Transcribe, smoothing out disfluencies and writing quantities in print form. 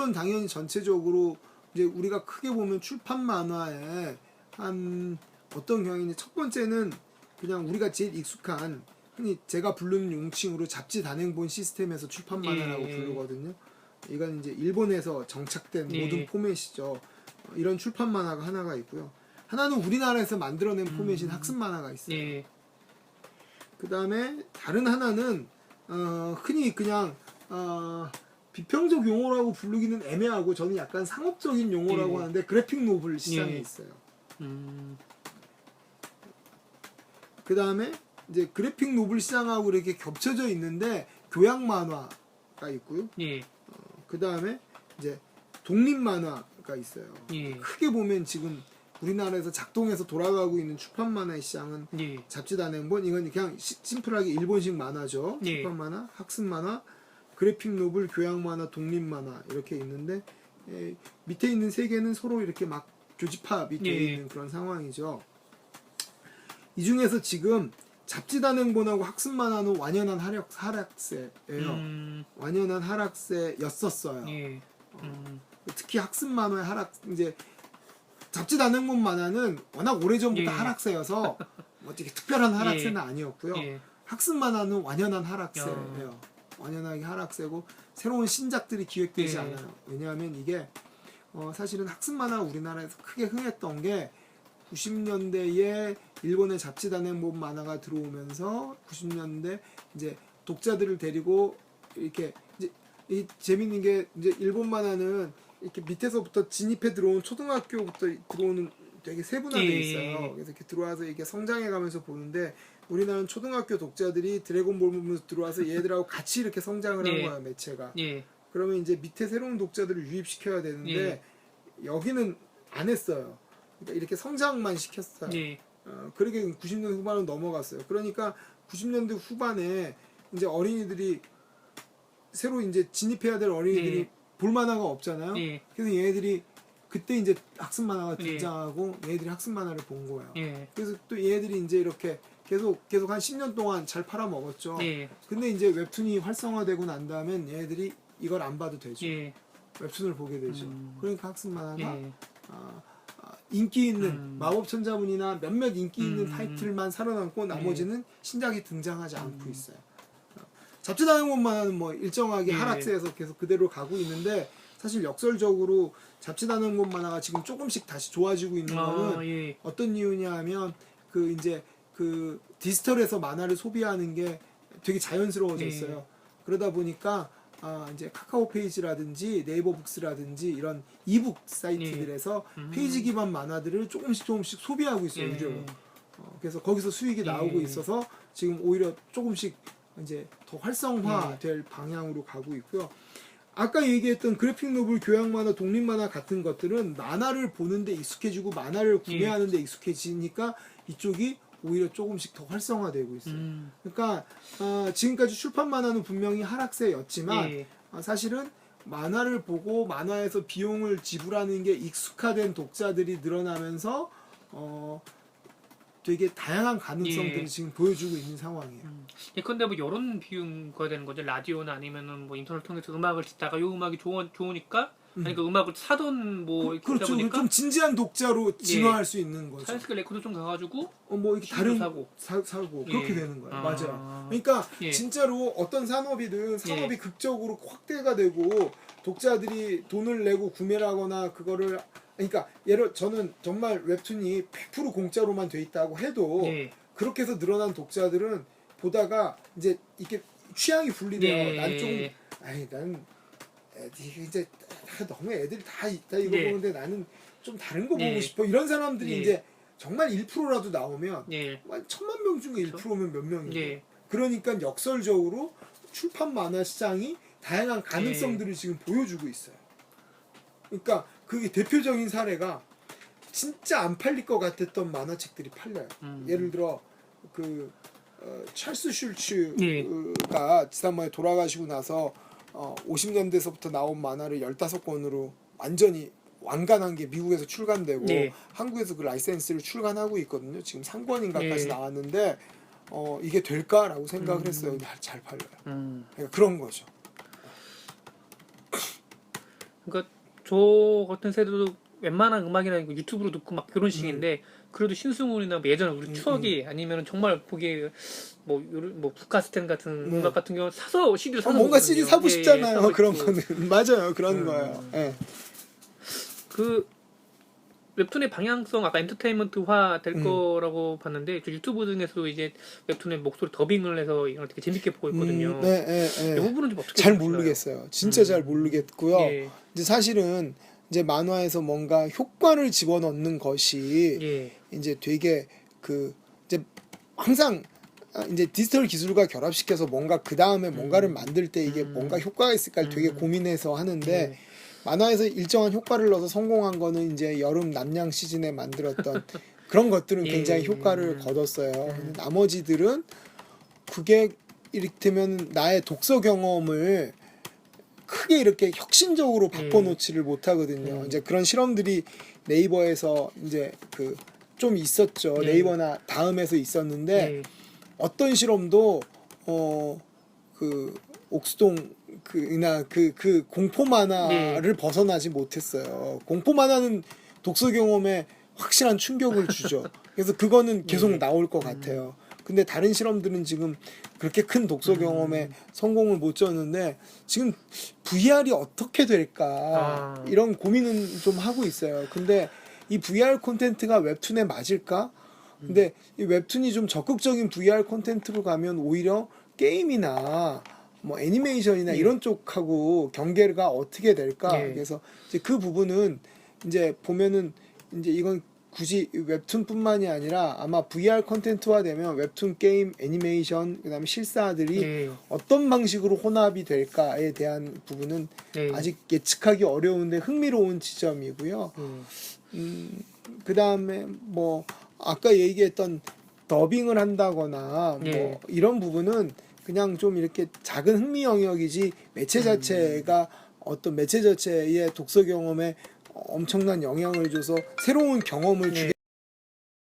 이거는 당연히 전체적으로 이제 우리가 크게 보면 출판 만화에 한 어떤 경향이냐, 첫 번째는 그냥 우리가 제일 익숙한 흔히 제가 부르는 용칭으로 잡지 단행본 시스템에서 출판 만화라고 부르거든요. 이건 이제 일본에서 정착된 모든 포맷이죠. 이런 출판 만화가 하나가 있고요. 하나는 우리나라에서 만들어낸 포맷인 학습 만화가 있어요. 그 다음에 다른 하나는 흔히 그냥 비평적 용어라고 부르기는 애매하고 저는 약간 상업적인 용어라고 하는데 그래픽 노블 시장이 있어요. 그 다음에 이제 그래픽 노블 시장하고 이렇게 겹쳐져 있는데 교양 만화가 있고요. 그 다음에 이제 독립 만화가 있어요. 크게 보면 지금 우리나라에서 작동해서 돌아가고 있는 출판 만화의 시장은 잡지 단행본, 이건 그냥 심플하게 일본식 만화죠. 출판 만화, 학습 만화, 그래픽 노블, 교양 만화, 독립 만화 이렇게 있는데 밑에 있는 세 개는 서로 이렇게 막 교집합이 되어 있는 그런 상황이죠. 이 중에서 지금 잡지 단행본하고 학습 만화는 완연한 하락세예요. 완연한 하락세였었어요. 특히 학습 만화의 하락, 이제 잡지 단행본 만화는 워낙 오래전부터 하락세여서 뭐 되게 특별한 하락세는 아니었고요. 학습 만화는 완연한 하락세예요. 완연하게 하락세고 새로운 신작들이 기획되지 않아요. 왜냐하면 이게 사실은 학습 만화가 우리나라에서 크게 흥했던 게 90년대에 일본의 잡지 단행본 만화가 들어오면서 90년대 이제 독자들을 데리고 이렇게 이제 이 재밌는 게 이제 일본 만화는 이렇게 밑에서부터 진입해 들어온 초등학교부터 들어오는 되게 세분화돼 있어요. 그래서 이렇게 들어와서 이게 성장해 가면서 보는데 우리나라는 초등학교 독자들이 드래곤볼 보면서 들어와서 얘들하고 같이 이렇게 성장을 한 거야, 매체가. 그러면 이제 밑에 새로운 독자들을 유입시켜야 되는데 여기는 안 했어요. 그러니까 이렇게 성장만 시켰어요. 그러게 90년대 후반으로 넘어갔어요. 그러니까 90년대 후반에 이제 어린이들이 새로 이제 진입해야 될 어린이들이 볼 만화가 없잖아요. 그래서 얘네들이 그때 이제 학습 만화가 등장하고 얘네들이 학습 만화를 본 거예요. 그래서 또 얘네들이 이제 이렇게 계속 한 10년 동안 잘 팔아먹었죠. 근데 이제 웹툰이 활성화되고 난 다음엔 얘네들이 이걸 안 봐도 되죠. 웹툰을 보게 되죠. 그러니까 학습 만화가 인기 있는 마법천자문이나 몇몇 인기 있는 타이틀만 살아남고 나머지는 신작이 등장하지 않고 있어요. 잡지 단행본 만화는 뭐 일정하게 하락세에서 계속 그대로 가고 있는데 사실 역설적으로 잡지 단행본 만화가 지금 조금씩 다시 좋아지고 있는 거는 어떤 이유냐 하면 그 이제 그 디지털에서 만화를 소비하는 게 되게 자연스러워졌어요. 그러다 보니까 이제 카카오 페이지라든지 네이버 북스라든지 이런 이북 사이트들에서 페이지 기반 만화들을 조금씩 소비하고 있어요, 유료로. 그래서 거기서 수익이 나오고 있어서 지금 오히려 조금씩 이제 더 활성화될 방향으로 가고 있고요. 아까 얘기했던 그래픽 노블, 교양 만화, 독립 만화 같은 것들은 만화를 보는데 익숙해지고 만화를 구매하는데 익숙해지니까 이쪽이 오히려 조금씩 더 활성화되고 있어요. 그러니까 지금까지 출판 만화는 분명히 하락세였지만 사실은 만화를 보고 만화에서 비용을 지불하는 게 익숙화된 독자들이 늘어나면서 되게 다양한 가능성들을 지금 보여주고 있는 상황이에요. 근데 뭐 이런 비유가 되는 거죠. 라디오나 아니면은 뭐 인터넷 통해서 음악을 듣다가 요 음악이 좋으니까 아니 그 음악을 사던 뭐 그렇죠. 보니까 좀 진지한 독자로 진화할 수 있는 거죠. 사이스크 레코드 좀 가가지고 뭐 이렇게 다른 사고 그렇게 되는 거예요. 맞아요. 그러니까 진짜로 어떤 산업이든 산업이 극적으로 확대가 되고 독자들이 돈을 내고 구매를 하거나 그거를 그러니까 저는 정말 웹툰이 100% 공짜로만 돼 있다고 해도 그렇게 해서 늘어난 독자들은 보다가 이제 이렇게 취향이 분리돼요. 난 좀 난 이제 너무 애들이 다 이거 보는데 나는 좀 다른 거 보고 싶어. 이런 사람들이 이제 정말 1%라도 나오면 1000만 명 중에 1%면 몇 명이에요. 그러니까 역설적으로 출판 만화 시장이 다양한 가능성들을 지금 보여주고 있어요. 그러니까 그게 대표적인 사례가 진짜 안 팔릴 것 같았던 만화책들이 팔려요. 예를 들어 그 찰스 슐츠가 지난번에 돌아가시고 나서 50년대서부터 나온 만화를 15권으로 완전히 완간한 게 미국에서 출간되고 한국에서 그 라이센스를 출간하고 있거든요. 지금 3권인가까지 나왔는데 이게 될까라고 생각을 했어요. 잘 팔려요. 그러니까 그런 거죠. 그러니까 저 같은 세대도 웬만한 음악이나 유튜브로 듣고 막 그런 식인데 그래도 신승훈이나 뭐 예전에 우리 추억이 아니면 정말 거기에 뭐 북카스텐 같은 음악 같은 경우 사서 CD를 사서 뭔가 보거든요. CD 사고 싶잖아요. 사고 그런 있고. 거는 맞아요. 그런 거예요. 예. 그 웹툰의 방향성 아까 엔터테인먼트화 될 거라고 봤는데 저 유튜브 등에서도 이제 웹툰의 목소리 더빙을 해서 이걸 되게 재밌게 보고 있거든요. 네, 예, 이 예. 부분은 좀 어떻게 잘 보시나요? 모르겠어요. 진짜 잘 모르겠고요. 예. 이제 사실은 이제 만화에서 뭔가 효과를 집어넣는 것이 예. 이제 되게 그 이제 항상 이제 디지털 기술과 결합시켜서 뭔가 그 다음에 뭔가를 만들 때 이게 뭔가 효과가 있을까 되게 고민해서 하는데 만화에서 일정한 효과를 넣어서 성공한 거는 이제 여름 남양 시즌에 만들었던 그런 것들은 예. 굉장히 효과를 거뒀어요. 근데 나머지들은 그게 이를테면 나의 독서 경험을 크게 이렇게 혁신적으로 바꿔놓지를 못하거든요. 이제 그런 실험들이 네이버에서 이제 그 좀 있었죠. 네이버나 다음에서 있었는데 어떤 실험도 그 옥수동 그 공포 만화를 벗어나지 못했어요. 공포 만화는 독서 경험에 확실한 충격을 주죠. 그래서 그거는 계속 나올 것 같아요. 근데 다른 실험들은 지금 그렇게 큰 독서 경험에 성공을 못 줬는데 지금 VR이 어떻게 될까 이런 고민은 좀 하고 있어요. 근데 이 VR 콘텐츠가 웹툰에 맞을까? 근데 이 웹툰이 좀 적극적인 VR 콘텐츠로 가면 오히려 게임이나 뭐 애니메이션이나 이런 쪽하고 경계가 어떻게 될까? 그래서 이제 그 부분은 이제 보면은 이제 이건 굳이 웹툰뿐만이 아니라 아마 VR 콘텐츠화 되면 웹툰, 게임, 애니메이션, 그다음에 실사들이 어떤 방식으로 혼합이 될까에 대한 부분은 아직 예측하기 어려운데 흥미로운 지점이고요. 그다음에 뭐 아까 얘기했던 더빙을 한다거나 뭐 이런 부분은 그냥 좀 이렇게 작은 흥미 영역이지 매체 자체가 어떤 매체 자체의 독서 경험에 엄청난 영향을 줘서 새로운 경험을 주게